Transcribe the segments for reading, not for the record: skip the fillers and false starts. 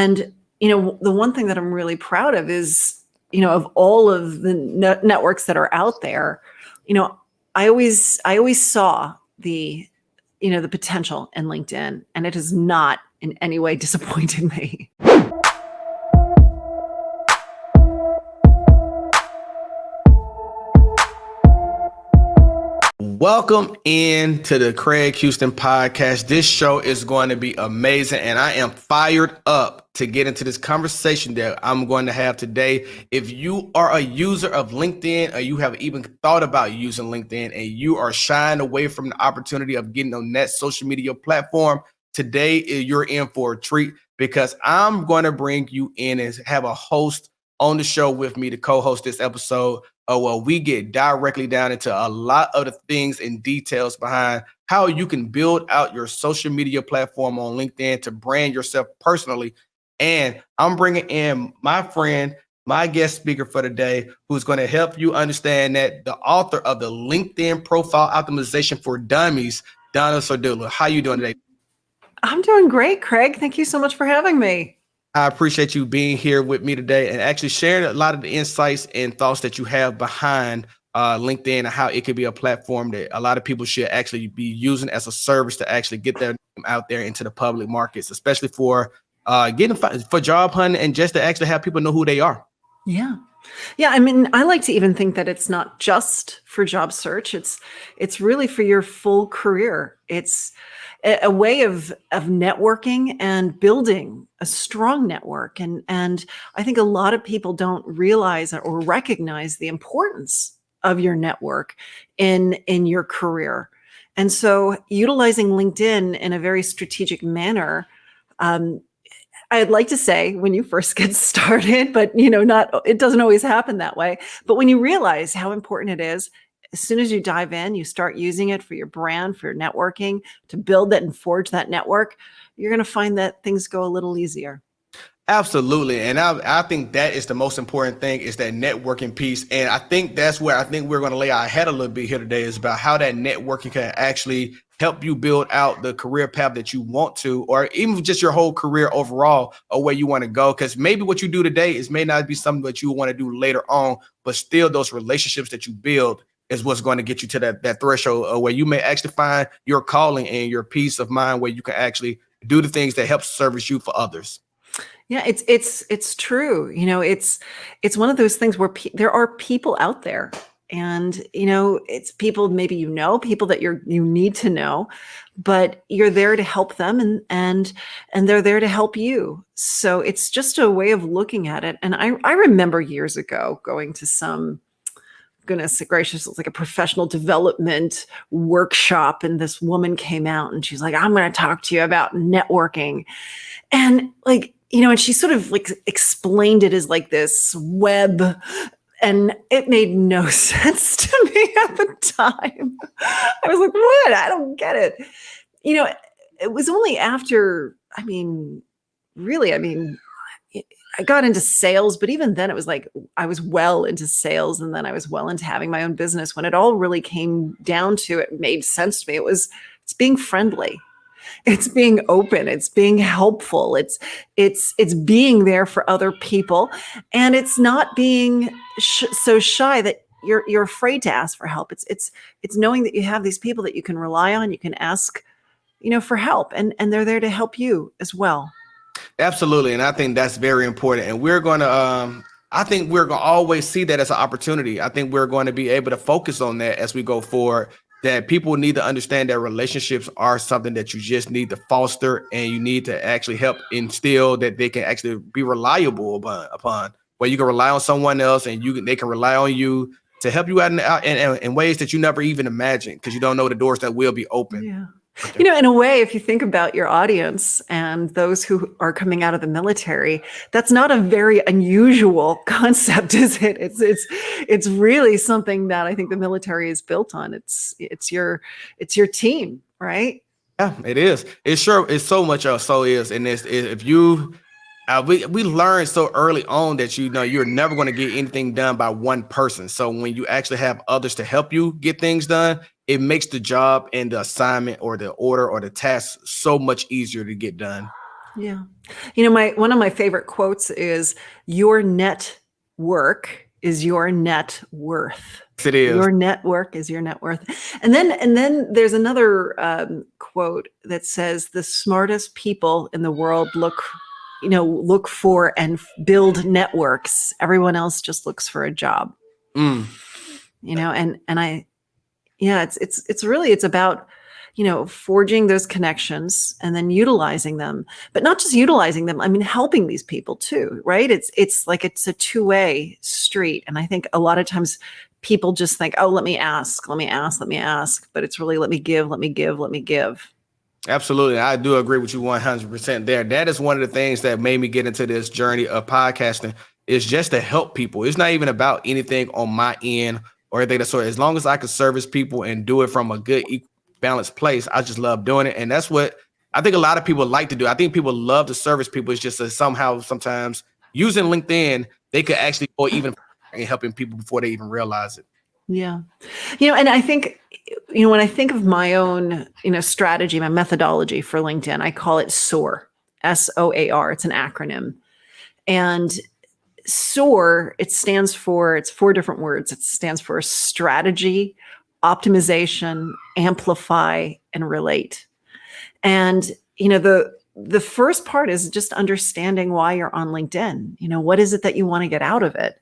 And, the one thing that I'm really proud of is, of all of the networks that are out there, I always saw the potential in LinkedIn, and it has not in any way disappointed me. Welcome in to the Craig Houston podcast. This show is going to be amazing, and I am fired up to get into this conversation that I'm going to have today. If you are a user of LinkedIn, or you have even thought about using LinkedIn, and you are shying away from the opportunity of getting on that social media platform, today you're in for a treat, because I'm going to bring you in and have a host on the show with me to co-host this episode. Well, we get directly down into a lot of the things and details behind how you can build out your social media platform on LinkedIn to brand yourself personally. And I'm bringing in my friend, my guest speaker for today, who's going to help you understand that, the author of the LinkedIn Profile Optimization for Dummies, Donna Serdula. How you doing today? I'm doing great, Craig. Thank you so much for having me. I appreciate you being here with me today and actually sharing a lot of the insights and thoughts that you have behind LinkedIn, and how it could be a platform that a lot of people should actually be using as a service to actually get their name out there into the public markets, especially for for job hunting, and just to actually have people know who they are. Yeah. Yeah. I mean, I like to even think that it's not just for job search. It's really for your full career. It's a way of networking and building a strong network. And I think a lot of people don't realize or recognize the importance of your network in your career. And so utilizing LinkedIn in a very strategic manner, I'd like to say when you first get started, but it doesn't always happen that way. But when you realize how important it is, as soon as you dive in, you start using it for your brand, for your networking, to build that and forge that network, you're going to find that things go a little easier. Absolutely. And I think that is the most important thing, is that networking piece. And I think that's where I think we're going to lay our head a little bit here today, is about how that networking can actually help you build out the career path that you want to, or even just your whole career overall, or where you want to go. Because maybe what you do today may not be something that you want to do later on, but still those relationships that you build is what's going to get you to that threshold where you may actually find your calling and your peace of mind, where you can actually do the things that help service you for others. Yeah, it's true. It's one of those things where there are people out there, and it's people maybe people that you need to know, but you're there to help them, and they're there to help you. So it's just a way of looking at it. And I remember years ago going to some, goodness gracious, it's like a professional development workshop, and this woman came out and she's like, I'm going to talk to you about networking. And and she sort of explained it as like this web, and it made no sense to me at the time. I was like, what? I don't get it. It was only after, really, I got into sales, but even then it was like I was well into sales, and then I was well into having my own business. When it all really came down to it, made sense to me. It's being friendly. It's being open. It's being helpful. It's being there for other people, and it's not being so shy that you're afraid to ask for help. It's knowing that you have these people that you can rely on. You can ask, for help, and they're there to help you as well. Absolutely. And I think that's very important. And I think we're going to always see that as an opportunity. I think we're going to be able to focus on that as we go forward, that people need to understand that relationships are something that you just need to foster, and you need to actually help instill that they can actually be reliable upon, where you can rely on someone else, and they can rely on you to help you out in ways that you never even imagined, because you don't know the doors that will be open. Yeah. In a way, if you think about your audience and those who are coming out of the military, that's not a very unusual concept, is it? It's really something that I think the military is built on. It's your team, right? Yeah, it is. It's so much so is. And if you we learned so early on that you're never going to get anything done by one person. So when you actually have others to help you get things done, it makes the job and the assignment or the order or the task so much easier to get done. Yeah. One of my favorite quotes is your network is your net worth. Yes, it is. Your network is your net worth. And then there's another quote that says the smartest people in the world look for and build networks. Everyone else just looks for a job. Mm. And I yeah, it's about, forging those connections and then utilizing them, but not just utilizing them. I mean, helping these people too, right? It's like it's a two-way street. And I think a lot of times people just think, oh, let me ask, but it's really let me give, let me give, let me give. Absolutely. I do agree with you 100% there. That is one of the things that made me get into this journey of podcasting, is just to help people. It's not even about anything on my end or anything of the sort. As long as I can service people and do it from a good, balanced place, I just love doing it. And that's what I think a lot of people like to do. I think people love to service people. It's just that sometimes using LinkedIn, they could actually go even in helping people before they even realize it. Yeah. And I think, when I think of my own, strategy, my methodology for LinkedIn, I call it SOAR, SOAR. It's an acronym. And SOAR, it's 4 different words. It stands for strategy, optimization, amplify, and relate. And, the first part is just understanding why you're on LinkedIn. What is it that you want to get out of it?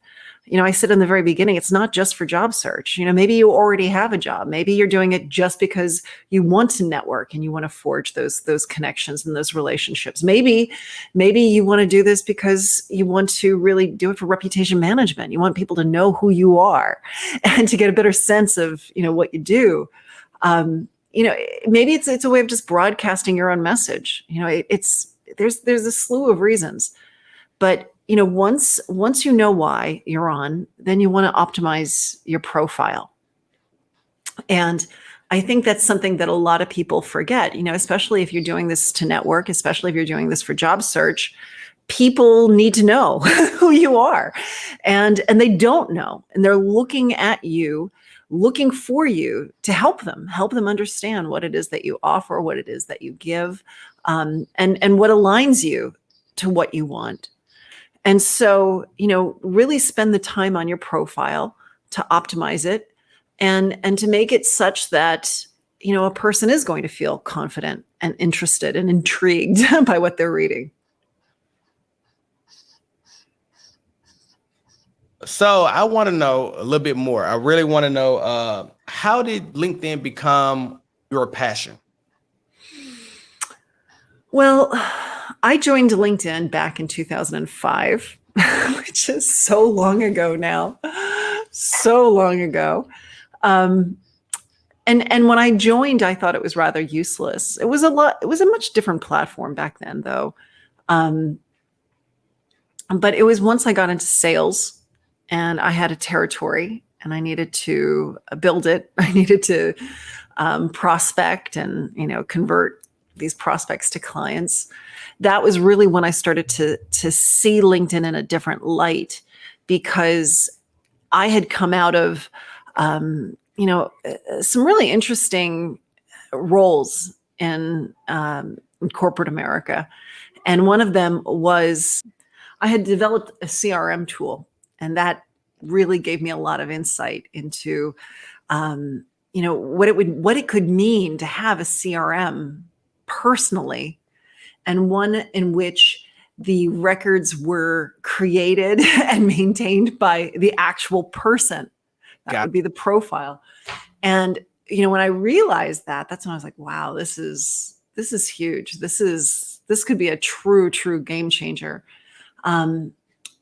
I said in the very beginning, it's not just for job search. Maybe you already have a job. Maybe you're doing it just because you want to network and you want to forge those connections and those relationships. Maybe you want to do this because you want to really do it for reputation management. You want people to know who you are and to get a better sense of, what you do. Maybe it's a way of just broadcasting your own message. There's a slew of reasons, but once you know why you're on, then you want to optimize your profile. And I think that's something that a lot of people forget, especially if you're doing this to network, especially if you're doing this for job search. People need to know who you are, and they don't know, and they're looking at you, looking for you to help them understand what it is that you offer, what it is that you give, and what aligns you to what you want. And so, really spend the time on your profile to optimize it and to make it such that, a person is going to feel confident and interested and intrigued by what they're reading. So I want to know a little bit more. I really want to know, how did LinkedIn become your passion? Well, I joined LinkedIn back in 2005, which is so long ago now, so long ago. And when I joined, I thought it was rather useless. It was a much different platform back then, though. But it was once I got into sales and I had a territory and I needed to build it. I needed to prospect and, convert these prospects to clients. That was really when I started to see LinkedIn in a different light, because I had come out of, some really interesting roles in corporate America. And one of them was I had developed a CRM tool, and that really gave me a lot of insight into, what it could mean to have a CRM personally, and one in which the records were created and maintained by the actual person. That would be the profile. And, when I realized that, that's when I was like, wow, this is huge. This could be a true game changer. And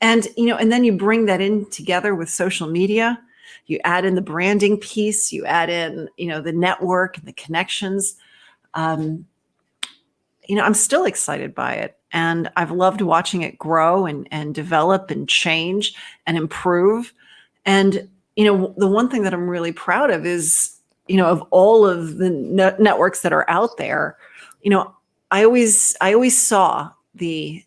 then you bring that in together with social media. You add in the branding piece, you add in, the network and the connections. I'm still excited by it. And I've loved watching it grow and develop and change and improve. And, the one thing that I'm really proud of is, of all of the networks that are out there, I always saw the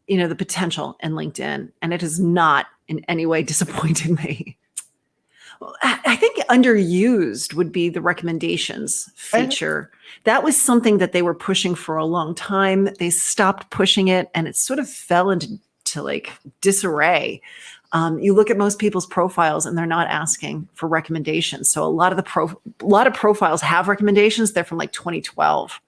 potential in LinkedIn, and it has not in any way disappointed me. I think underused would be the recommendations feature. That was something that they were pushing for a long time. They stopped pushing it, and it sort of fell into like disarray. You look at most people's profiles, and they're not asking for recommendations. So a lot of profiles have recommendations. They're from like 2012.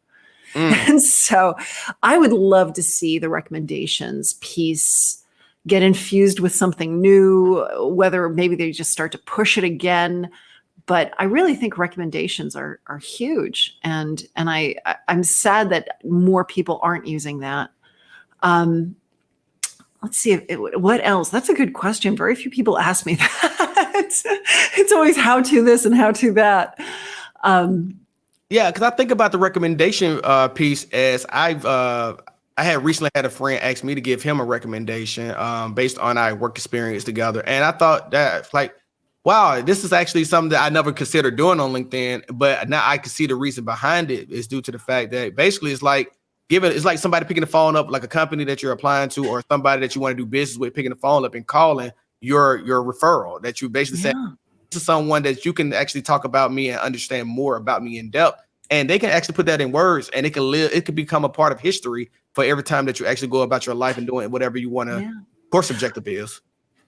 And so I would love to see the recommendations piece get infused with something new, whether maybe they just start to push it again. But I really think recommendations are huge. And I'm sad that more people aren't using that. Let's see, what else? That's a good question. Very few people ask me that. It's always how to this and how to that. Yeah, because I think about the recommendation piece as I had recently had a friend ask me to give him a recommendation based on our work experience together. And I thought that like, wow, this is actually something that I never considered doing on LinkedIn, but now I can see the reason behind it is due to the fact that basically it's like somebody picking the phone up, like a company that you're applying to or somebody that you want to do business with, picking the phone up and calling your referral that you basically say to someone that you can actually talk about me and understand more about me in depth. And they can actually put that in words and it could become a part of history for every time that you actually go about your life and doing whatever you want to, course objective is.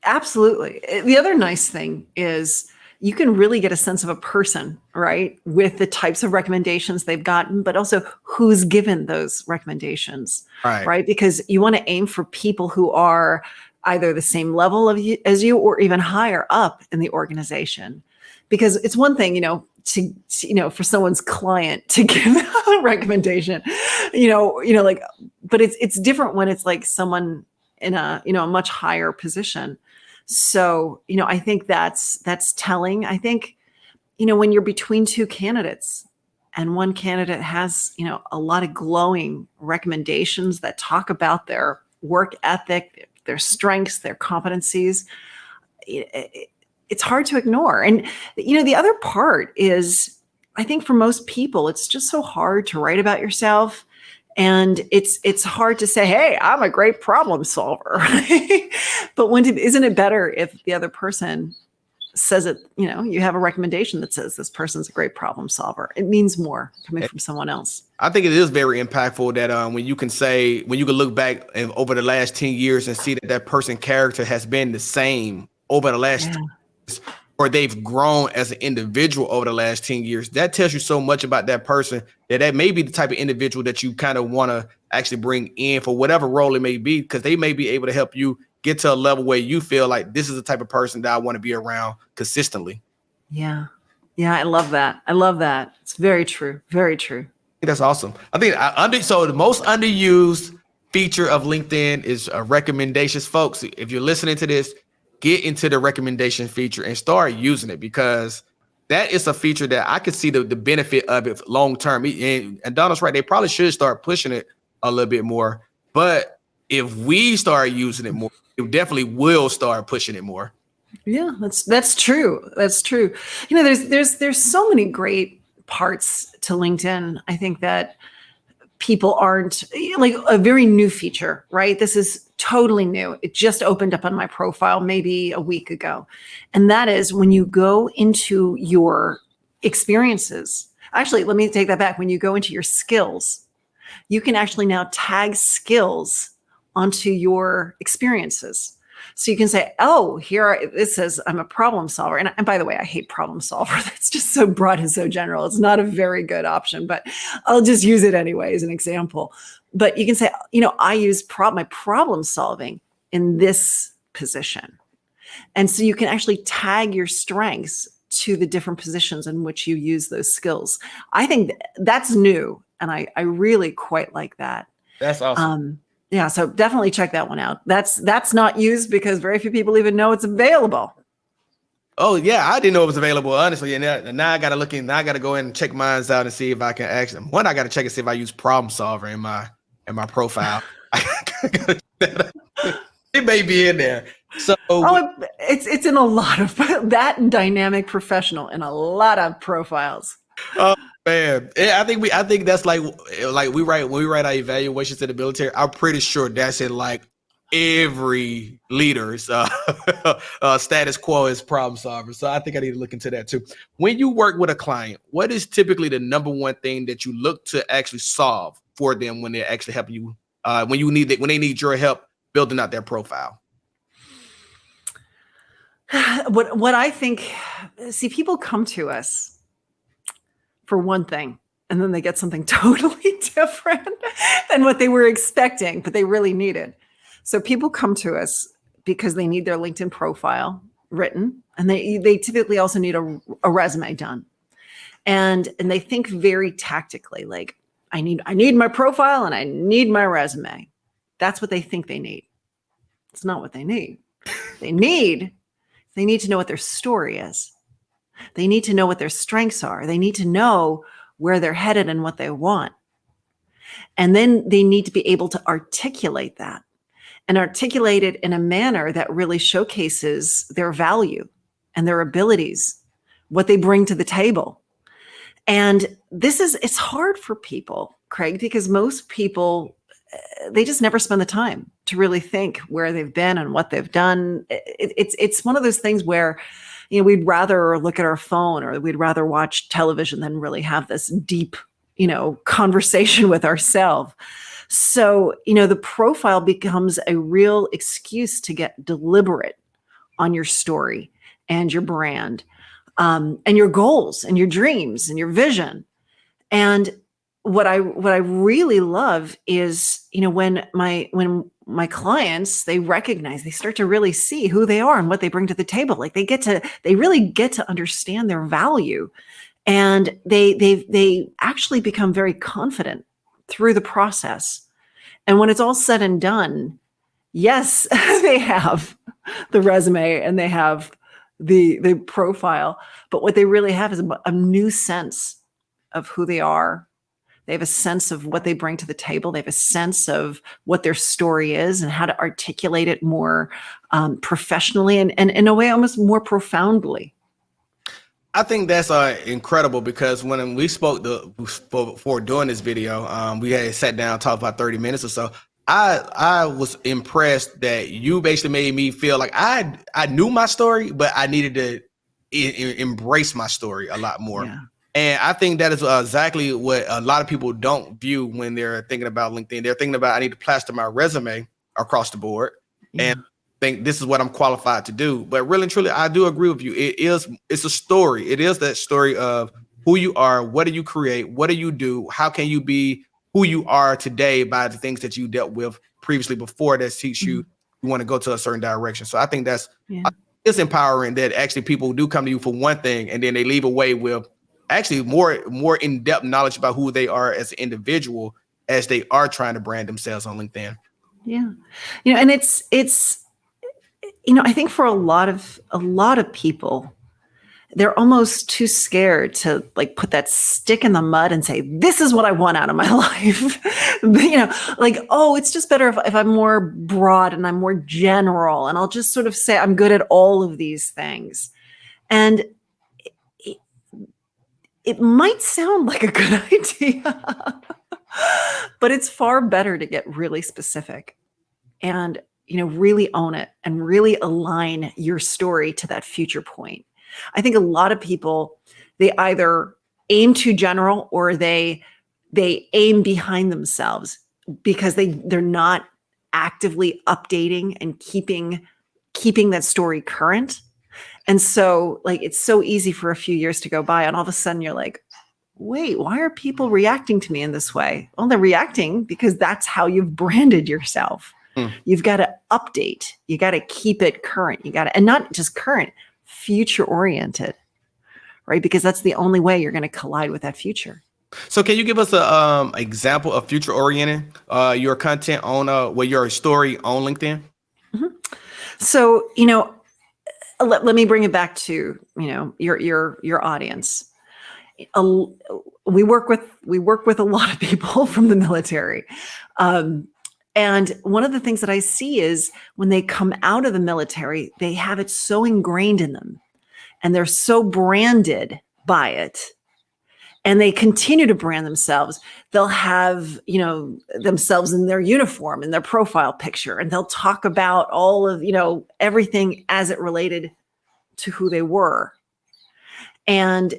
Absolutely. The other nice thing is you can really get a sense of a person, right? With the types of recommendations they've gotten, but also who's given those recommendations, right? Because you want to aim for people who are either the same level of you as you or even higher up in the organization. Because it's one thing, for someone's client to give a recommendation, but it's different when it's like someone in a much higher position. So, I think that's telling. I think, when you're between two candidates and one candidate has, a lot of glowing recommendations that talk about their work ethic, their strengths, their competencies, it's hard to ignore. And, the other part is, I think for most people, it's just so hard to write about yourself. And it's hard to say, hey, I'm a great problem solver. But isn't it better if the other person says it, you have a recommendation that says this person's a great problem solver. It means more coming from someone else. I think it is very impactful that when you can look back over the last 10 years and see that person character has been the same over the last 10 years, or they've grown as an individual over the last 10 years. That tells you so much about that person that may be the type of individual that you kind of want to actually bring in for whatever role it may be, because they may be able to help you get to a level where you feel like this is the type of person that I want to be around consistently. Yeah. Yeah. I love that. It's very true. Very true. That's awesome. I think so the most underused feature of LinkedIn is recommendations. Folks, if you're listening to this, get into the recommendation feature and start using it, because that is a feature that I could see the benefit of it long term. And Donna's right. They probably should start pushing it a little bit more. But if we start using it more, it definitely will start pushing it more. Yeah, that's true. That's true. There's so many great parts to LinkedIn. I think that people aren't like a very new feature, right? This is totally new. It just opened up on my profile maybe a week ago. And that is when you go into your experiences. Actually, let me take that back. When you go into your skills, you can actually now tag skills onto your experiences. So you can say, oh, this says I'm a problem solver. And by the way, I hate problem solver. That's just so broad and so general. It's not a very good option, but I'll just use it anyway as an example. But you can say, I use my problem solving in this position. And so you can actually tag your strengths to the different positions in which you use those skills. I think that's new. And I really quite like that. That's awesome. Yeah, so definitely check that one out. That's not used because very few people even know it's available. Oh yeah, I didn't know it was available, honestly. And now I got to look in. Now I got to go in and check mine out and see if I can actually. One, I got to check and see if I use problem solver in my profile. It may be in there. So it's in a lot of that and dynamic professional in a lot of profiles. Oh man, yeah, I think that's like when we write our evaluations to the military. I'm pretty sure that's in like every leader's status quo is problem solver. So I think I need to look into that too. When you work with a client, what is typically the number one thing that you look to actually solve for them when they're actually helping you, when they need your help building out their profile? What I think, see, people come to us for one thing, and then they get something totally different than what they were expecting, but they really needed. So people come to us because they need their LinkedIn profile written, and they typically also need a resume done. And they think very tactically, like, I need my profile and I need my resume. That's what they think they need. It's not what they need. They need to know what their story is. They need to know what their strengths are. They need to know where they're headed and what they want. And then they need to be able to articulate that and articulate it in a manner that really showcases their value and their abilities, what they bring to the table. And it's hard for people, Craig, because most people, they just never spend the time to really think where they've been and what they've done. It's one of those things where, we'd rather look at our phone or we'd rather watch television than really have this deep, conversation with ourselves. So, the profile becomes a real excuse to get deliberate on your story and your brand, and your goals and your dreams and your vision. And what I really love is, when my clients, they start to really see who they are and what they bring to the table. Like they really get to understand their value, and they actually become very confident through the process. And when it's all said and done, yes, they have the resume and they have the profile, but what they really have is a new sense of who they are. They have a sense of what they bring to the table. They have a sense of what their story is and how to articulate it more professionally and in a way almost more profoundly. I think that's incredible, because when we spoke before doing this video, we had sat down, talked about 30 minutes or so. I was impressed that you basically made me feel like I knew my story, but I needed to embrace my story a lot more. Yeah. And I think that is exactly what a lot of people don't view when they're thinking about LinkedIn. They're thinking about, I need to plaster my resume across the board and think this is what I'm qualified to do. But really and truly, I do agree with you. It's a story. It is that story of who you are, what do you create, what do you do, how can you be who you are today by the things that you dealt with previously before that teach you want to go to a certain direction. So I think that's it's empowering that actually people do come to you for one thing and then they leave away with actually more in-depth knowledge about who they are as an individual as they are trying to brand themselves on LinkedIn. Yeah. And it's I think for a lot of people, they're almost too scared to like put that stick in the mud and say, this is what I want out of my life. It's just better if I'm more broad and I'm more general and I'll just sort of say I'm good at all of these things. And it might sound like a good idea, but it's far better to get really specific and, really own it and really align your story to that future point. I think a lot of people, they either aim too general or they aim behind themselves because they're not actively updating and keeping that story current. And so it's so easy for a few years to go by and all of a sudden you're like, wait, why are people reacting to me in this way? Well, they're reacting because that's how you've branded yourself. You've got to update. You got to keep it current. And not just current, future oriented, right? Because that's the only way you're going to collide with that future. So can you give us a example of future oriented, your content on your story on LinkedIn? So, let me bring it back to, your audience. We work with a lot of people from the military. And one of the things that I see is when they come out of the military, they have it so ingrained in them and they're so branded by it. and they continue to brand themselves, they'll have, themselves in their uniform and their profile picture, and they'll talk about all of, everything as it related to who they were. And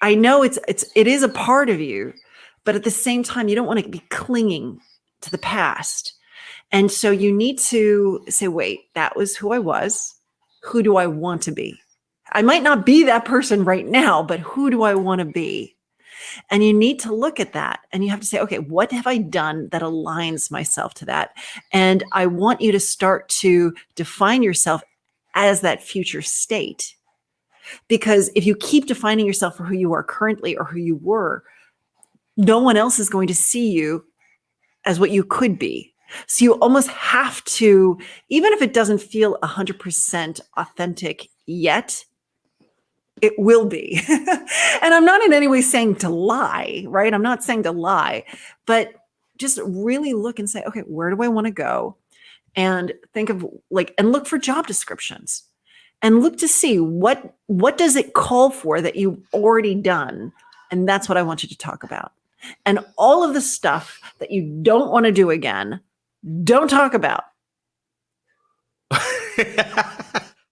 I know it is a part of you, but at the same time, you don't want to be clinging to the past. And so you need to say, wait, that was who I was. Who do I want to be? I might not be that person right now, but who do I want to be? And you need to look at that, and you have to say, okay, what have I done that aligns myself to that? And I want you to start to define yourself as that future state. Because if you keep defining yourself for who you are currently or who you were, no one else is going to see you as what you could be. So you almost have to, even if it doesn't feel 100% authentic yet, it will be. And I'm not in any way saying to lie, right? I'm not saying to lie, but just really look and say, okay, where do I want to go? And think of and look for job descriptions. And look to see what does it call for that you've already done. And that's what I want you to talk about. And all of the stuff that you don't want to do again, don't talk about.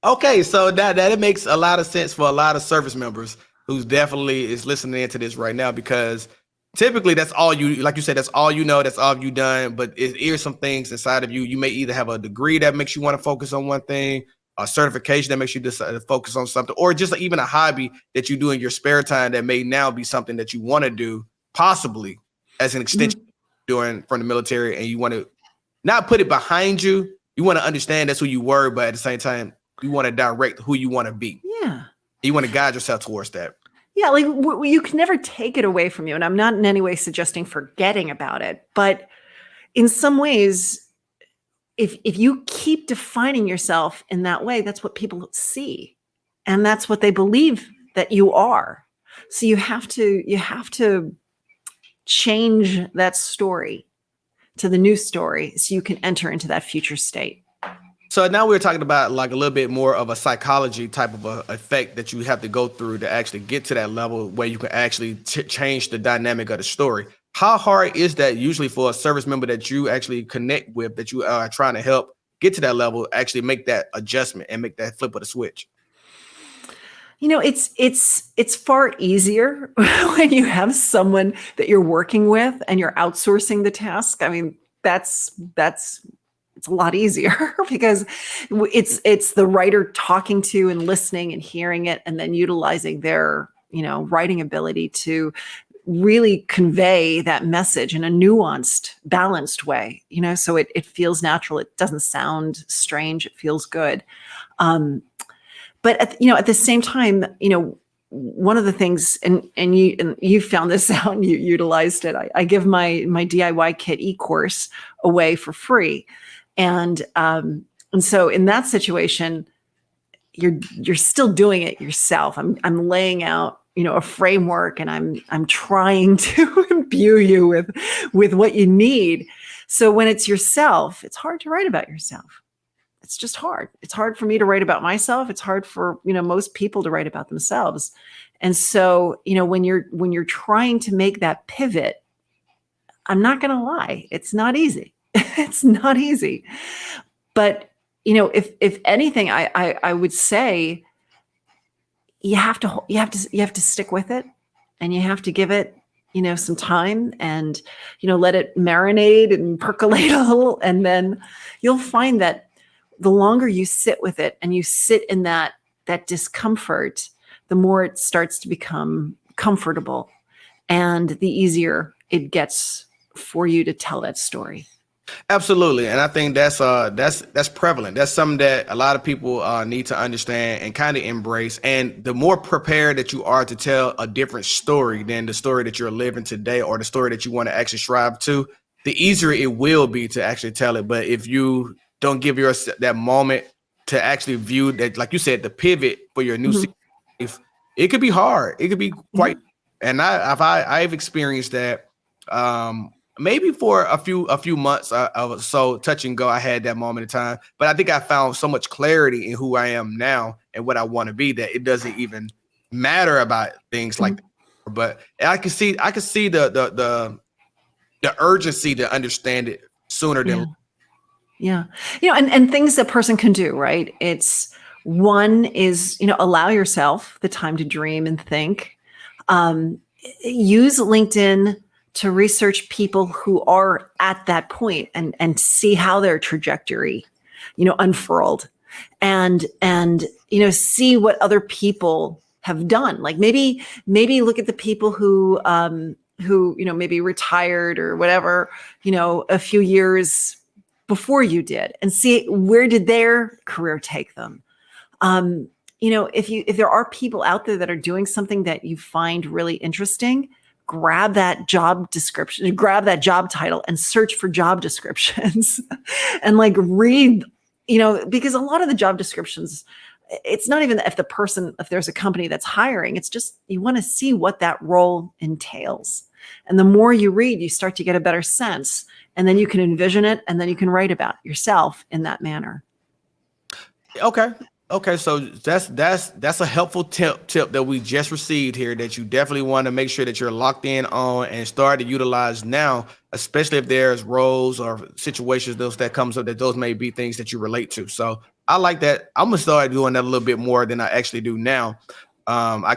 Okay, so that it makes a lot of sense for a lot of service members who's definitely is listening into this right now, because typically that's all you, like you said, that's all you know, that's all you've done. But it is some things inside of you. You may either have a degree that makes you want to focus on one thing, a certification that makes you decide to focus on something, or just even a hobby that you do in your spare time that may now be something that you want to do, possibly as an extension from the military, and you want to not put it behind you. You want to understand that's who you were, but at the same time, you want to direct who you want to be. Yeah. You want to guide yourself towards that. Yeah, you can never take it away from you. And I'm not in any way suggesting forgetting about it. But in some ways, if you keep defining yourself in that way, that's what people see. And that's what they believe that you are. So you have to change that story to the new story so you can enter into that future state. So now we're talking about like a little bit more of a psychology type of a effect that you have to go through to actually get to that level where you can actually change the dynamic of the story. How hard is that usually for a service member that you actually connect with, that you are trying to help get to that level, actually make that adjustment and make that flip of the switch? It's far easier when you have someone that you're working with and you're outsourcing the task. I mean, it's a lot easier because it's the writer talking to and listening and hearing it, and then utilizing their, writing ability to really convey that message in a nuanced, balanced way, so it feels natural. It doesn't sound strange. It feels good. But at the same time, one of the things, and you found this out and you utilized it. I give my DIY kit e-course away for free. And so in that situation, you're still doing it yourself. I'm laying out, a framework, and I'm trying to imbue you with what you need. So when it's yourself, it's hard to write about yourself. It's just hard. It's hard for me to write about myself. It's hard for, most people to write about themselves. And so, when you're trying to make that pivot, I'm not going to lie, it's not easy. It's not easy. But, if anything, I would say you have to stick with it, and you have to give it, some time, and, let it marinate and percolate a little. And then you'll find that the longer you sit with it and you sit in that discomfort, the more it starts to become comfortable, and the easier it gets for you to tell that story. Absolutely. And I think that's prevalent. That's something that a lot of people need to understand and kind of embrace. And the more prepared that you are to tell a different story than the story that you're living today, or the story that you want to actually strive to, the easier it will be to actually tell it. But if you don't give yourself that moment to actually view that, like you said, the pivot for your new season, it could be hard. It could be quite, and I've experienced that. Maybe for a few months of so touch and go, I had that moment in time. But I think I found so much clarity in who I am now and what I want to be that it doesn't even matter about things like that but I can see the urgency to understand it sooner Yeah. than. Yeah. And things a person can do, right? It's one is, allow yourself the time to dream and think. Um, Use LinkedIn to research people who are at that point and see how their trajectory, unfurled and see what other people have done. Like maybe look at the people who maybe retired or whatever, a few years before you did and see where did their career take them. If there are people out there that are doing something that you find really interesting, grab that job description, grab that job title and search for job descriptions and like read, because a lot of the job descriptions, it's not even if there's a company that's hiring, it's just you want to see what that role entails. And the more you read, you start to get a better sense. And then you can envision it and then you can write about yourself in that manner. Okay, so that's a helpful tip that we just received here that you definitely want to make sure that you're locked in on and start to utilize now, especially if there's roles or situations that comes up that those may be things that you relate to. So I like that. I'm gonna start doing that a little bit more than I actually do now. I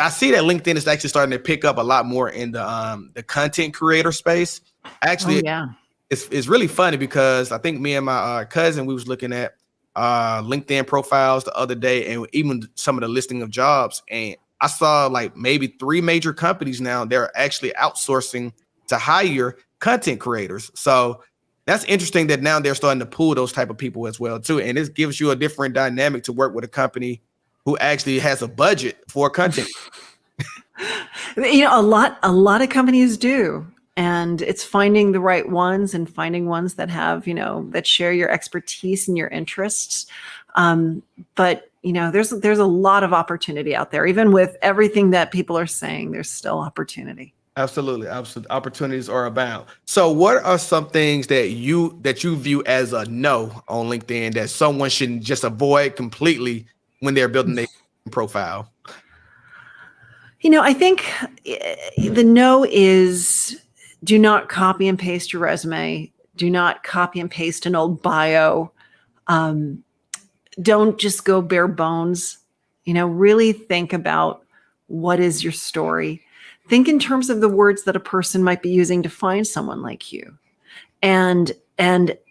see that LinkedIn is actually starting to pick up a lot more in the content creator space. Actually, Oh yeah. It's really funny because I think me and my cousin, we was looking at LinkedIn profiles the other day and even some of the listing of jobs. And I saw like maybe 3 major companies now, they're actually outsourcing to hire content creators. So that's interesting that now they're starting to pull those type of people as well too. And this gives you a different dynamic to work with a company who actually has a budget for content. A lot of companies do. And it's finding the right ones and finding ones that have, that share your expertise and your interests. But there's a lot of opportunity out there. Even with everything that people are saying, there's still opportunity. Absolutely. Opportunities are abound. So what are some things that you view as a no on LinkedIn that someone should just avoid completely when they're building their profile? I think the no is do not copy and paste your resume. Do not copy and paste an old bio. Don't just go bare bones. Really think about what is your story. Think in terms of the words that a person might be using to find someone like you, and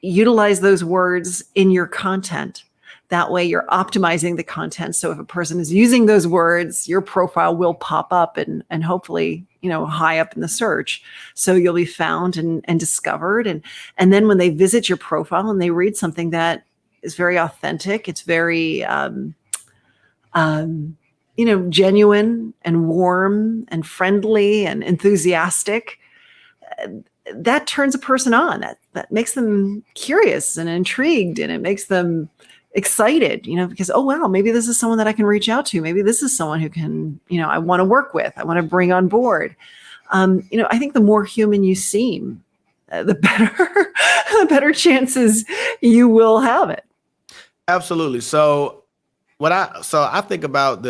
utilize those words in your content. That way you're optimizing the content. So if a person is using those words, your profile will pop up and hopefully, high up in the search. So you'll be found and discovered. And then when they visit your profile and they read something that is very authentic, it's very, genuine and warm and friendly and enthusiastic, that turns a person on. That makes them curious and intrigued, and it makes them excited, because, oh, wow, maybe this is someone that I can reach out to. Maybe this is someone who can, I want to work with, I want to bring on board. I think the more human you seem, the better chances you will have it. Absolutely. So I think about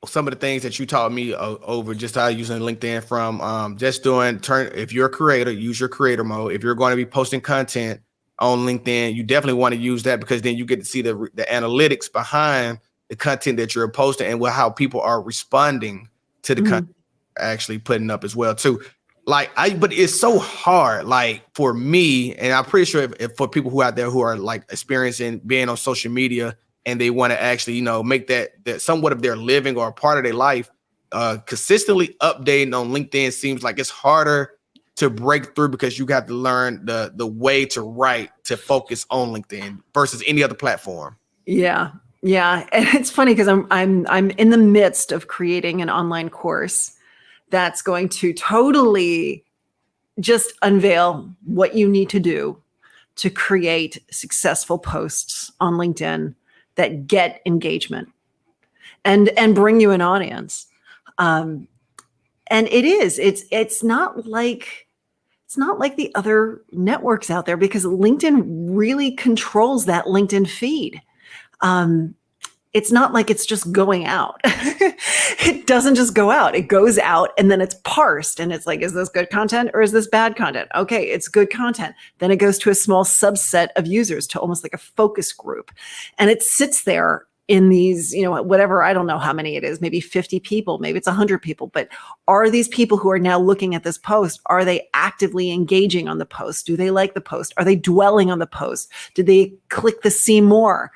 some of the things that you taught me over just how using LinkedIn from just if you're a creator, use your creator mode. If you're going to be posting content on LinkedIn, you definitely want to use that because then you get to see the analytics behind the content that you're posting and how people are responding to the content you're actually putting up as well too. But it's so hard, like for me, and I'm pretty sure if for people who out there who are like experiencing being on social media and they want to actually, make that somewhat of their living or a part of their life, consistently updating on LinkedIn seems like it's harder to break through because you got to learn the way to write to focus on LinkedIn versus any other platform. Yeah. And it's funny because I'm in the midst of creating an online course that's going to totally just unveil what you need to do to create successful posts on LinkedIn that get engagement and bring you an audience. And it's not like the other networks out there because LinkedIn really controls that LinkedIn feed. it's not like it's just going out. It doesn't just go out. It goes out and then it's parsed and it's like, is this good content or is this bad content? Okay, it's good content. Then it goes to a small subset of users, to almost like a focus group. And it sits there in these, whatever, I don't know how many it is, maybe 50 people, maybe it's 100 people, but are these people who are now looking at this post, are they actively engaging on the post? Do they like the post? Are they dwelling on the post? Did they click the see more?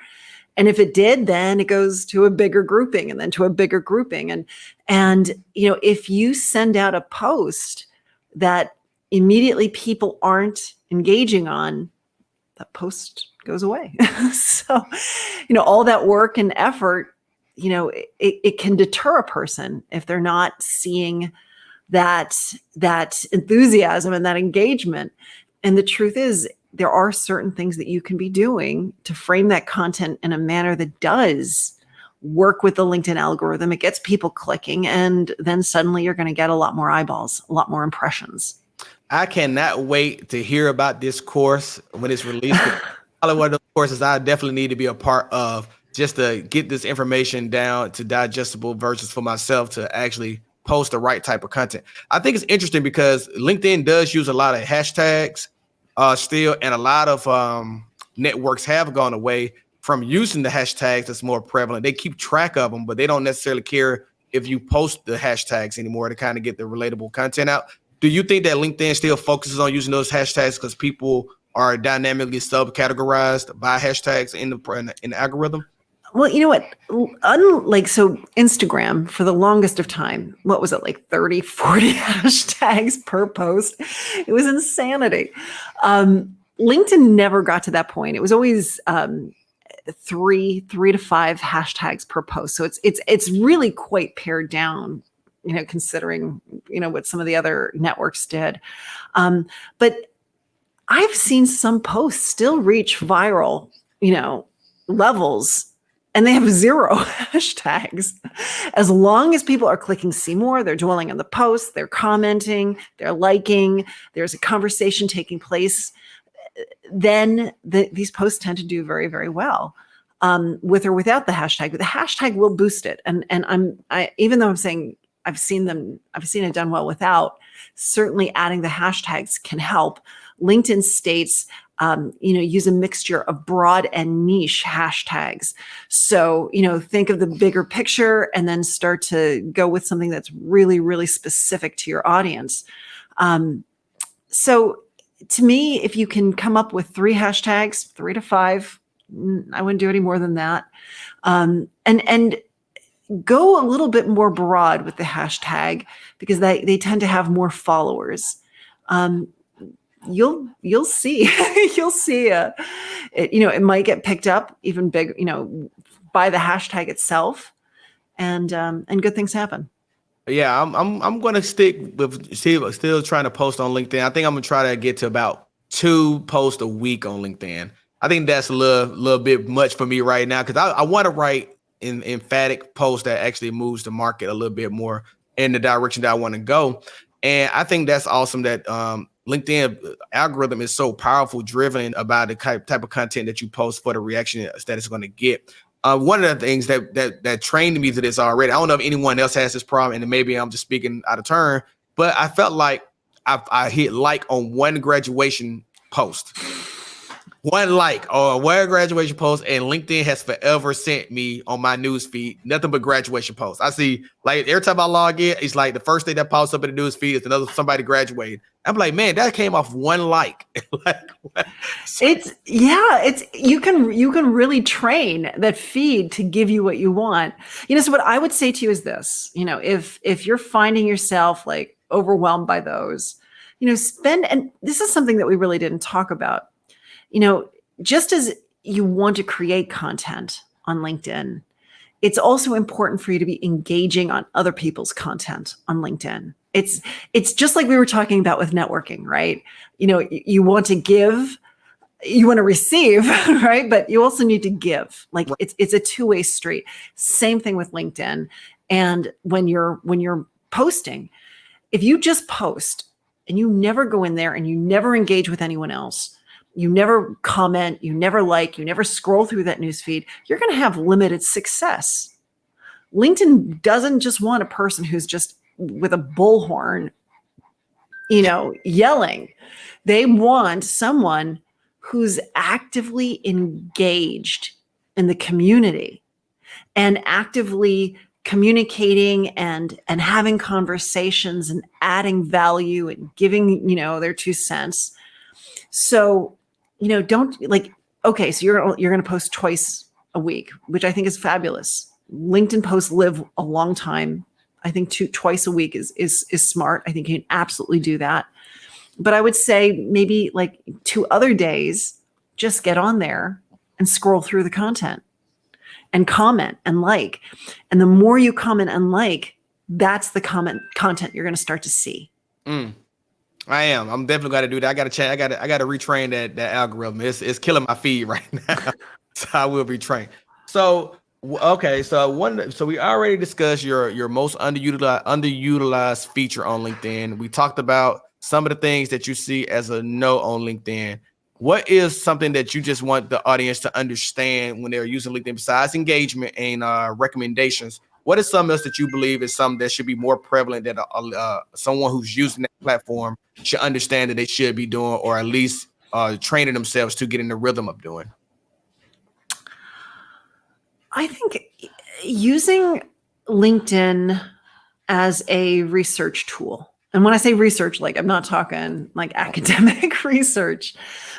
And if it did, then it goes to a bigger grouping and then to a bigger grouping. And if you send out a post that immediately people aren't engaging on, that post goes away. So, all that work and effort, it can deter a person if they're not seeing that enthusiasm and that engagement. And the truth is, there are certain things that you can be doing to frame that content in a manner that does work with the LinkedIn algorithm. It gets people clicking, and then suddenly you're going to get a lot more eyeballs, a lot more impressions. I cannot wait to hear about this course when it's released. Probably one of those courses I definitely need to be a part of, just to get this information down to digestible versions for myself to actually post the right type of content. I think it's interesting because LinkedIn does use a lot of hashtags still, and a lot of networks have gone away from using the hashtags that's more prevalent. They keep track of them, but they don't necessarily care if you post the hashtags anymore to kind of get the relatable content out. Do you think that LinkedIn still focuses on using those hashtags because people are dynamically subcategorized by hashtags in the algorithm? Well, you know what? Unlike, so Instagram, for the longest of time, what was it, like 30, 40 hashtags per post? It was insanity. LinkedIn never got to that point. It was always three to five hashtags per post. So it's really quite pared down, considering, what some of the other networks did. But I've seen some posts still reach viral, levels, and they have 0 hashtags. As long as people are clicking see more, they're dwelling on the post, they're commenting, they're liking, there's a conversation taking place, then these posts tend to do very, very well, with or without the hashtag. But the hashtag will boost it. And even though I'm saying I've seen it done well without, certainly adding the hashtags can help. LinkedIn states, use a mixture of broad and niche hashtags. So, think of the bigger picture and then start to go with something that's really, really specific to your audience. So to me, if you can come up with 3 hashtags, 3 to 5, I wouldn't do any more than that. And go a little bit more broad with the hashtag, because they tend to have more followers. You'll see, it might get picked up even big, by the hashtag itself, and good things happen. Yeah, I'm going to stick with still trying to post on LinkedIn. I think I'm going to try to get to about 2 posts a week on LinkedIn. I think that's a little bit much for me right now, because I want to write an emphatic post that actually moves the market a little bit more in the direction that I want to go. And I think that's awesome that LinkedIn algorithm is so powerful, driven about the type of content that you post for the reaction that it's going to get. One of the things that trained me to this already, I don't know if anyone else has this problem, and maybe I'm just speaking out of turn, but I felt like I hit like on one graduation post. One like or one graduation post, and LinkedIn has forever sent me on my news feed nothing but graduation posts. I see, like, every time I log in, it's like the first thing that pops up in the news feed is another somebody graduated. I'm like, man, that came off one like. You can really train that feed to give you what you want. So what I would say to you is this: if you're finding yourself like overwhelmed by those, and this is something that we really didn't talk about. Just as you want to create content on LinkedIn, it's also important for you to be engaging on other people's content on LinkedIn. It's just like we were talking about with networking, right? You want to give, you want to receive, right? But you also need to give. Like it's a two-way street. Same thing with LinkedIn. And when you're posting, if you just post and you never go in there and you never engage with anyone else, you never comment, you never like, you never scroll through that newsfeed, you're going to have limited success. LinkedIn doesn't just want a person who's just with a bullhorn, yelling. They want someone who's actively engaged in the community and actively communicating and having conversations and adding value and giving, their 2 cents. So, don't okay, so you're going to post twice a week, which I think is fabulous. LinkedIn posts live a long time. I think twice a week is smart. I think you can absolutely do that. But I would say maybe 2 other days, just get on there and scroll through the content and comment and like. And the more you comment and like, that's the content you're going to start to see. I am. I'm definitely got to do that. I got to change. I got to retrain that algorithm. It's killing my feed right now. So I will be trained. So okay. So we already discussed your most underutilized feature on LinkedIn. We talked about some of the things that you see as a no on LinkedIn. What is something that you just want the audience to understand when they're using LinkedIn besides engagement and recommendations? What is something else that you believe is something that should be more prevalent that someone who's using that platform should understand that they should be doing, or at least training themselves to get in the rhythm of doing? I think using LinkedIn as a research tool. And when I say research, I'm not talking academic research,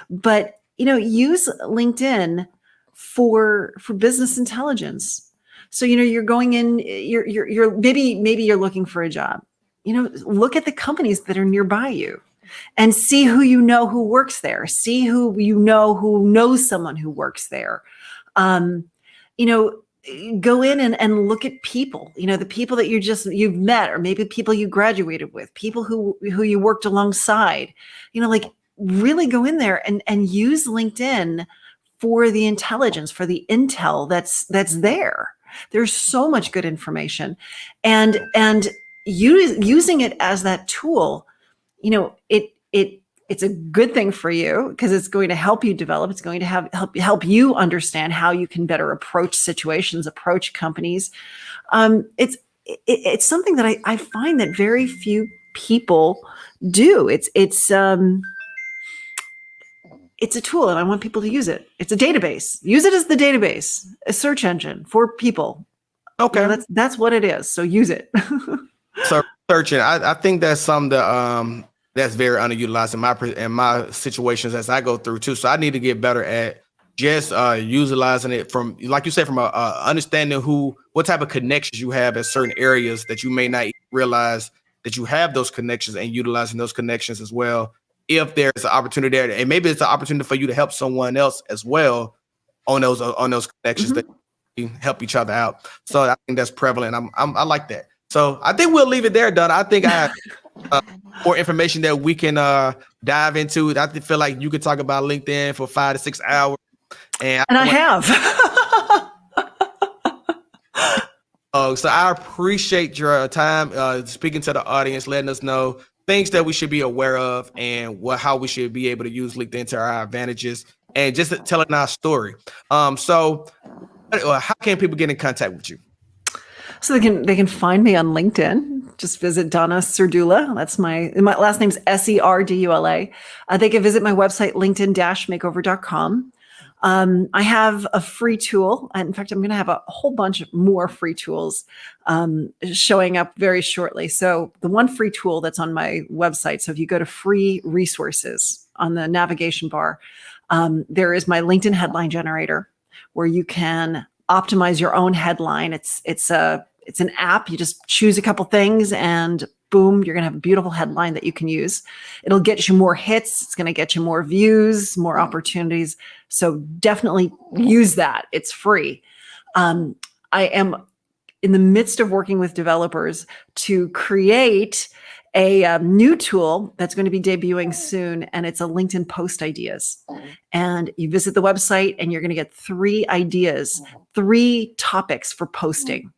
but, use LinkedIn for business intelligence. So, you're going in, you're maybe you're looking for a job, look at the companies that are nearby you and see who who works there. See who who knows someone who works there. Go in and look at people, the people that you've met, or maybe people you graduated with, people who you worked alongside, really go in there and use LinkedIn for the intelligence, for the intel that's there. There's so much good information, and using it as that tool, it's a good thing for you because it's going to help you develop. It's going to help you understand how you can better approach situations, approach companies. It's something that I find that very few people do. It's a tool, and I want people to use it. It's a database. Use it as the database, a search engine for people. Okay, that's what it is. So use it. So searching, I think that's something that that's very underutilized in my situations as I go through too. So I need to get better at just utilizing it from, like you said, from understanding what type of connections you have at certain areas that you may not realize that you have those connections, and utilizing those connections as well. If there's an opportunity there, and maybe it's an opportunity for you to help someone else as well on those connections that you help each other out. So I think that's prevalent. I like that. So I think we'll leave it there, Donna. I think I have more information that we can dive into. I feel like you could talk about LinkedIn for 5 to 6 hours. And I have. So I appreciate your time speaking to the audience, letting us know things that we should be aware of and how we should be able to use LinkedIn to our advantages, and just telling our story. So how can people get in contact with you? So they can find me on LinkedIn. Just visit Donna Serdula. That's my last name's Serdula. They can visit my website, linkedin-makeover.com. I have a free tool. In fact, I'm going to have a whole bunch more free tools showing up very shortly. So the one free tool that's on my website, so if you go to free resources on the navigation bar, there is my LinkedIn headline generator, where you can optimize your own headline. It's an app. You just choose a couple things and boom, you're going to have a beautiful headline that you can use. It'll get you more hits. It's going to get you more views, more opportunities. So definitely use that. It's free. I am in the midst of working with developers to create a new tool that's going to be debuting soon, and it's a LinkedIn post ideas. And you visit the website and you're going to get 3 ideas, 3 topics for posting.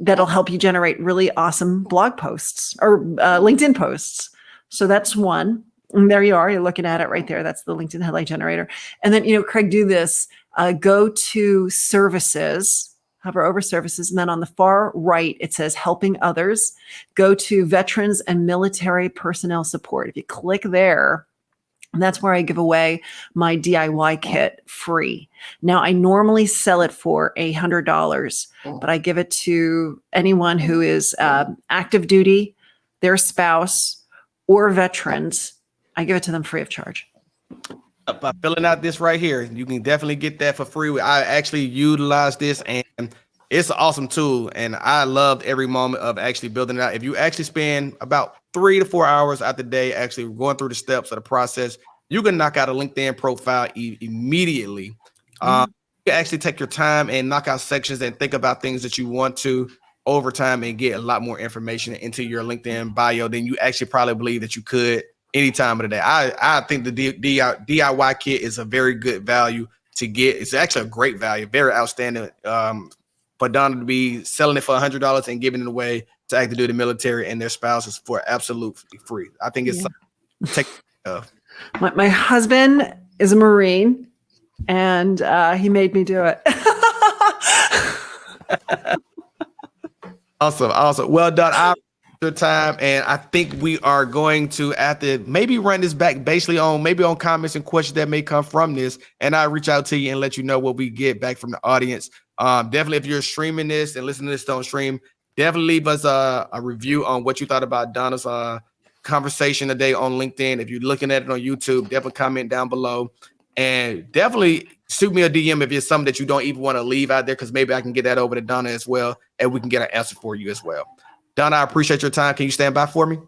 That'll help you generate really awesome blog posts or LinkedIn posts. So that's one. And there you are. You're looking at it right there. That's the LinkedIn headline generator. And then, Craig, do this. Go to services, hover over services. And then on the far right, it says helping others. Go to veterans and military personnel support. If you click there, that's where I give away my DIY kit free. Now, I normally sell it for $100, but I give it to anyone who is active duty, their spouse, or veterans. I give it to them free of charge. By filling out this right here, you can definitely get that for free. I actually utilize this, and it's an awesome tool, and I loved every moment of actually building it out. If you actually spend about 3 to 4 hours out the day actually going through the steps of the process, you can knock out a LinkedIn profile immediately. You can actually take your time and knock out sections and think about things that you want to over time and get a lot more information into your LinkedIn bio than you actually probably believe that you could any time of the day. I think the DIY kit is a very good value to get. It's actually a great value, very outstanding. For Donna to be selling it for $100 and giving it away to active duty military and their spouses for absolutely free. I think it's take. My husband is a Marine, and he made me do it. Awesome. Well done. I appreciate your time, and I think we are going to have to maybe run this back basically on comments and questions that may come from this, and I'll reach out to you and let you know what we get back from the audience. Definitely, if you're streaming this and listening to this on stream, definitely leave us a review on what you thought about Donna's conversation today on LinkedIn. If you're looking at it on YouTube, definitely comment down below, and definitely shoot me a DM if it's something that you don't even want to leave out there, because maybe I can get that over to Donna as well, and we can get an answer for you as well. Donna, I appreciate your time. Can you stand by for me?